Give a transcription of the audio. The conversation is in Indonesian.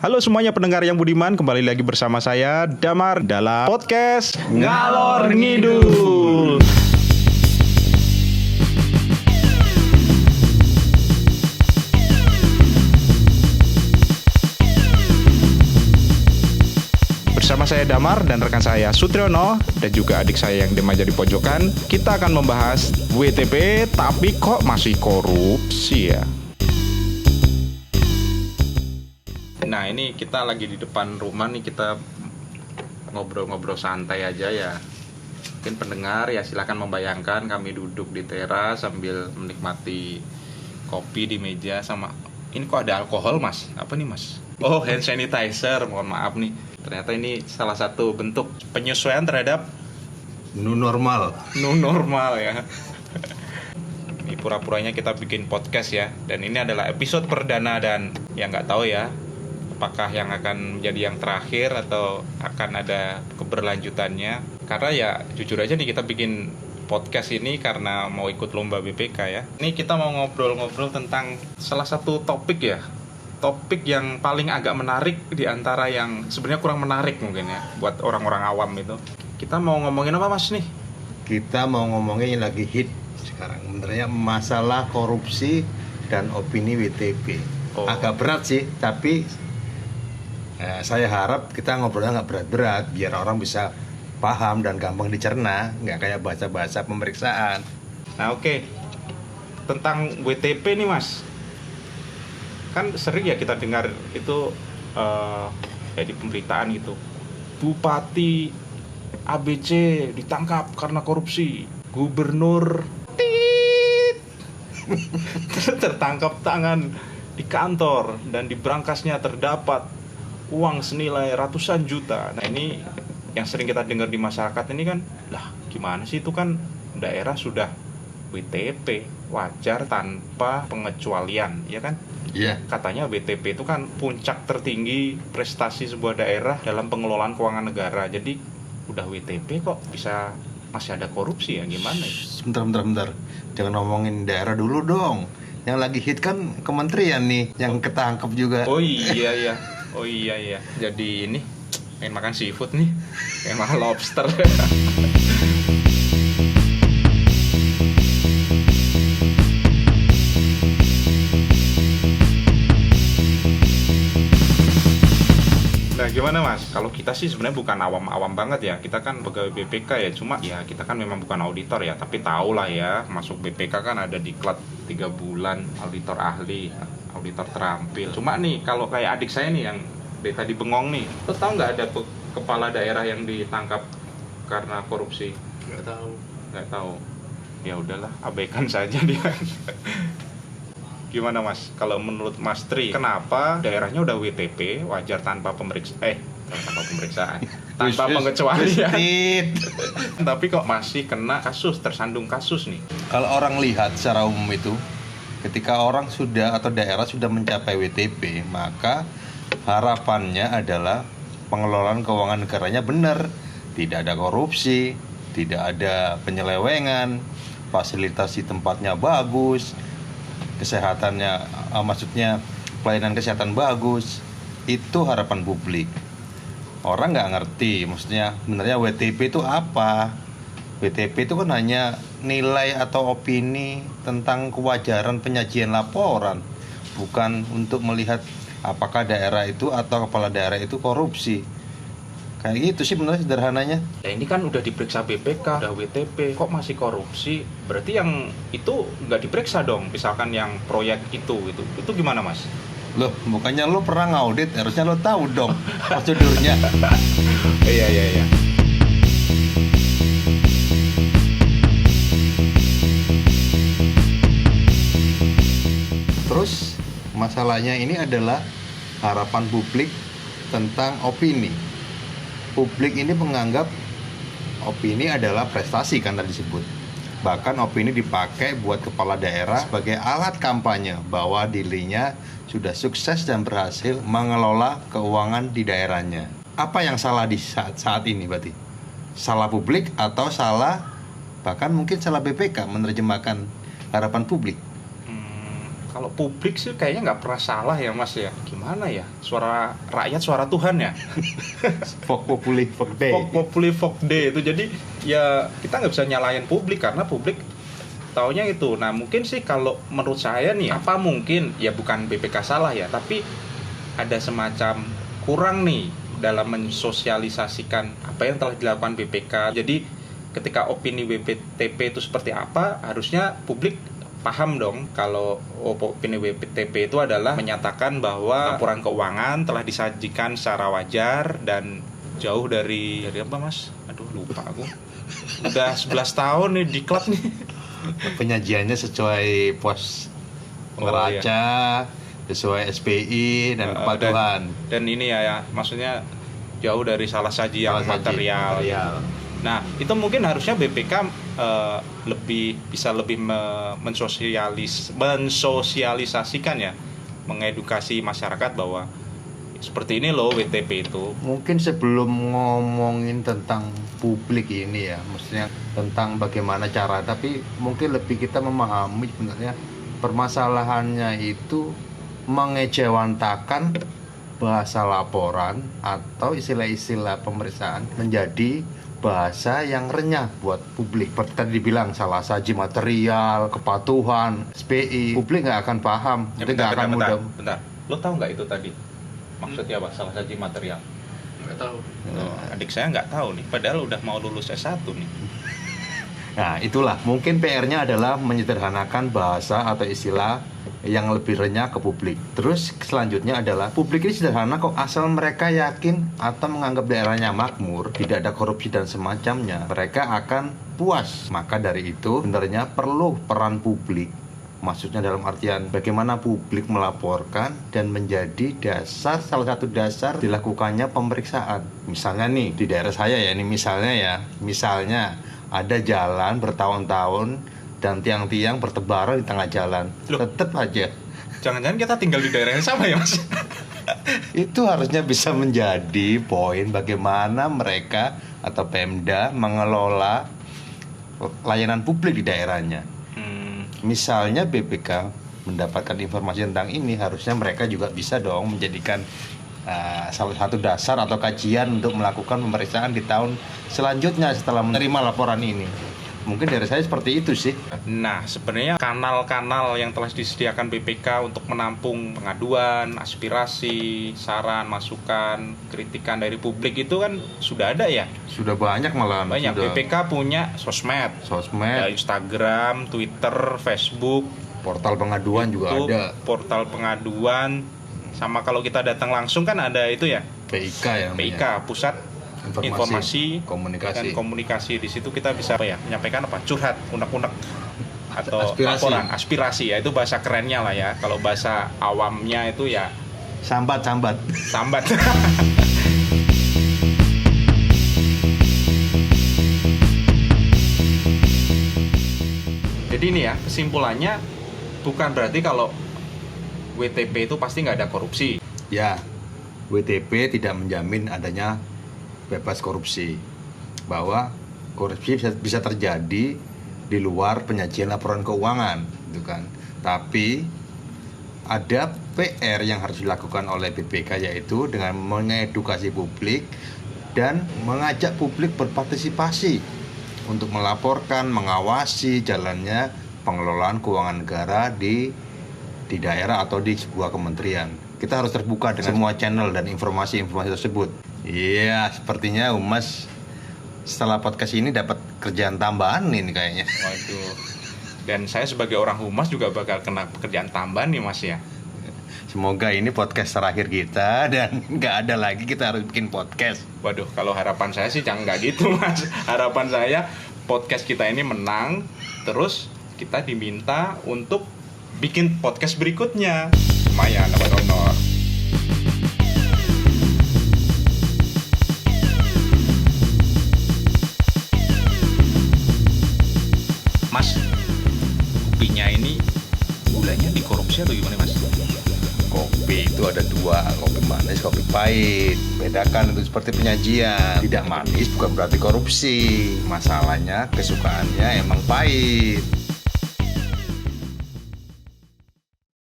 Halo semuanya pendengar yang budiman, kembali lagi bersama saya Damar dalam podcast Ngalor Ngidul. Bersama saya Damar dan rekan saya Sutriono dan juga adik saya yang remaja di pojokan, kita akan membahas WTP tapi kok masih korupsi ya. Nah ini kita lagi di depan rumah nih, kita ngobrol-ngobrol santai aja ya. Mungkin pendengar ya silakan membayangkan kami duduk di teras sambil menikmati kopi di meja sama... Ini kok ada alkohol mas? Apa nih mas? Oh hand sanitizer, mohon maaf nih. Ternyata ini salah satu bentuk penyesuaian terhadap New normal ya. Ini pura-puranya kita bikin podcast ya. Dan ini adalah episode perdana dan ya nggak tahu ya apakah yang akan menjadi yang terakhir atau akan ada keberlanjutannya. Karena ya jujur aja nih kita bikin podcast ini karena mau ikut lomba BPK ya. Ini kita mau ngobrol-ngobrol tentang salah satu topik ya. Topik yang paling agak menarik di antara yang sebenarnya kurang menarik mungkin ya buat orang-orang awam itu. Kita mau ngomongin apa mas nih? Kita mau ngomongin yang lagi hit sekarang, sebenarnya masalah korupsi dan opini WTP. Agak berat sih, tapi saya harap kita ngobrolnya nggak berat-berat biar orang bisa paham dan gampang dicerna, nggak kayak baca-baca pemeriksaan. Nah oke. Tentang WTP nih mas, kan sering ya kita dengar itu ya di pemberitaan gitu, Bupati ABC ditangkap karena korupsi, Gubernur tertangkap tangan di kantor dan di berangkasnya terdapat uang senilai ratusan juta. Nah ini yang sering kita dengar di masyarakat ini kan, lah gimana sih, itu kan daerah sudah WTP, wajar tanpa pengecualian, ya kan? Iya. Katanya WTP itu kan puncak tertinggi prestasi sebuah daerah dalam pengelolaan keuangan negara. Jadi udah WTP kok bisa masih ada korupsi ya, gimana ya? Bentar. Jangan ngomongin daerah dulu dong. Yang lagi hit kan kementerian nih, yang ketangkep juga. Oh iya. Jadi ini pengen makan seafood nih, pengen makan lobster. Nah gimana mas? Kalau kita sih sebenarnya bukan awam-awam banget ya. Kita kan pegawai BPK ya. Cuma ya kita kan memang bukan auditor ya. Tapi tau lah ya, masuk BPK kan ada diklat 3 bulan, auditor ahli, auditor terampil. Cuma nih kalau kayak adik saya nih yang dari tadi bengong nih, lo tau nggak ada kepala daerah yang ditangkap karena korupsi? Nggak tahu. Ya udahlah, abaikan saja dia. Gimana mas? Kalau menurut Mas Tri, kenapa daerahnya udah WTP, wajar tanpa pemeriksaan, tanpa pengecualian, tapi kok masih kena kasus, tersandung kasus nih? Kalau orang lihat secara umum itu, ketika orang sudah atau daerah sudah mencapai WTP, maka harapannya adalah pengelolaan keuangan negaranya benar, tidak ada korupsi, tidak ada penyelewengan, fasilitas di tempatnya bagus, kesehatannya, maksudnya pelayanan kesehatan bagus. Itu harapan publik. Orang nggak ngerti, maksudnya sebenarnya WTP itu apa? WTP itu kan hanya nilai atau opini tentang kewajaran penyajian laporan, bukan untuk melihat apakah daerah itu atau kepala daerah itu korupsi. Kayak gitu sih benar sederhananya. Ya ini kan udah diperiksa BPK, udah WTP, kok masih korupsi? Berarti yang itu nggak diperiksa dong, misalkan yang proyek itu gimana mas? Loh, bukannya lo pernah ngaudit, harusnya lo tahu dong prosedurnya. Iya. Terus masalahnya ini adalah harapan publik tentang opini. Publik ini menganggap opini adalah prestasi kan tadi disebut. Bahkan opini dipakai buat kepala daerah sebagai alat kampanye bahwa dirinya sudah sukses dan berhasil mengelola keuangan di daerahnya. Apa yang salah di saat ini berarti? Salah publik atau salah bahkan mungkin salah BPK menerjemahkan harapan publik? Kalau publik sih kayaknya nggak pernah salah ya Mas ya. Gimana ya? Suara rakyat, suara Tuhan ya. Vox Populi Vox Dei. Vox Populi Vox Dei itu, jadi ya kita nggak bisa nyalahin publik karena publik taunya itu. Nah mungkin sih kalau menurut saya nih, apa mungkin ya bukan BPK salah ya, tapi ada semacam kurang nih dalam mensosialisasikan apa yang telah dilakukan BPK. Jadi ketika opini WPTP itu seperti apa, harusnya publik paham dong kalau opini WPTP itu adalah menyatakan bahwa laporan keuangan telah disajikan secara wajar dan jauh dari apa Mas? Aduh lupa aku. Udah 11 tahun nih di klub nih. Penyajiannya sesuai pos neraca, sesuai SPI dan kepatuhan. Dan ini ya maksudnya jauh dari salah saji yang material. Nah, itu mungkin harusnya BPK bisa lebih mensosialisasikan ya, mengedukasi masyarakat bahwa seperti ini loh WTP itu. Mungkin sebelum ngomongin tentang publik ini ya, maksudnya tentang bagaimana cara, tapi mungkin lebih kita memahami sebenarnya permasalahannya itu mengejawantakan bahasa laporan atau istilah-istilah pemeriksaan menjadi bahasa yang renyah buat publik. Seperti tadi dibilang salah saji material, kepatuhan, SPI, publik nggak akan paham, nggak akan mudah. Bentar, lo tahu nggak itu tadi maksudnya apa? Salah saji material? Nggak tahu. Adik saya nggak tahu nih, padahal udah mau lulus S1 nih. Nah itulah mungkin PR-nya adalah menyederhanakan bahasa atau istilah yang lebih renyah ke publik. Terus selanjutnya adalah publik ini sederhana kok, asal mereka yakin atau menganggap daerahnya makmur, tidak ada korupsi dan semacamnya, mereka akan puas. Maka dari itu sebenarnya perlu peran publik, maksudnya dalam artian bagaimana publik melaporkan dan menjadi dasar, salah satu dasar dilakukannya pemeriksaan. Misalnya nih di daerah saya ya, ini misalnya ada jalan bertahun-tahun dan tiang-tiang bertebaran di tengah jalan. Tetap aja. Jangan-jangan kita tinggal di daerah yang sama ya Mas? Itu harusnya bisa menjadi poin bagaimana mereka atau Pemda mengelola layanan publik di daerahnya. Misalnya BPK mendapatkan informasi tentang ini, harusnya mereka juga bisa dong menjadikan salah satu dasar atau kajian untuk melakukan pemeriksaan di tahun selanjutnya setelah menerima laporan ini. Mungkin dari saya seperti itu sih. Nah, sebenarnya kanal-kanal yang telah disediakan BPK untuk menampung pengaduan, aspirasi, saran, masukan, kritikan dari publik itu kan sudah ada ya? Sudah banyak malah. Banyak. Sudah. BPK punya sosmed. Ya, Instagram, Twitter, Facebook, portal pengaduan YouTube, juga ada. Portal pengaduan. Sama kalau kita datang langsung kan ada itu ya? PIK ya. PIK, Pusat Informasi Komunikasi. dan Komunikasi. Di situ kita bisa menyampaikan apa? Curhat, unek-unek atau aspirasi. laporan, aspirasi ya, itu bahasa kerennya lah ya. Kalau bahasa awamnya itu ya sambat. Jadi ini ya, kesimpulannya bukan berarti kalau WTP itu pasti nggak ada korupsi. Ya, WTP tidak menjamin adanya bebas korupsi, bahwa korupsi bisa terjadi di luar penyajian laporan keuangan, gitu kan. Tapi ada PR yang harus dilakukan oleh BPK, yaitu dengan mengedukasi publik dan mengajak publik berpartisipasi untuk melaporkan, mengawasi jalannya pengelolaan keuangan negara di daerah atau di sebuah kementerian. Kita harus terbuka dengan semua channel dan informasi-informasi tersebut. Iya, sepertinya Humas setelah podcast ini dapat kerjaan tambahan ini kayaknya. Waduh. Dan saya sebagai orang Humas juga bakal kena pekerjaan tambahan nih Mas ya. Semoga ini podcast terakhir kita dan nggak ada lagi kita harus bikin podcast. Waduh, kalau harapan saya sih jangan nggak gitu Mas. Harapan saya podcast kita ini menang, terus kita diminta untuk bikin podcast berikutnya. Lumayan dapat honor. Mas, kopinya ini gulanya dikorupsi atau gimana Mas? Kopi itu ada dua, kopi manis, kopi pahit. Bedakan itu seperti penyajian. Tidak manis bukan berarti korupsi. Masalahnya kesukaannya emang pahit.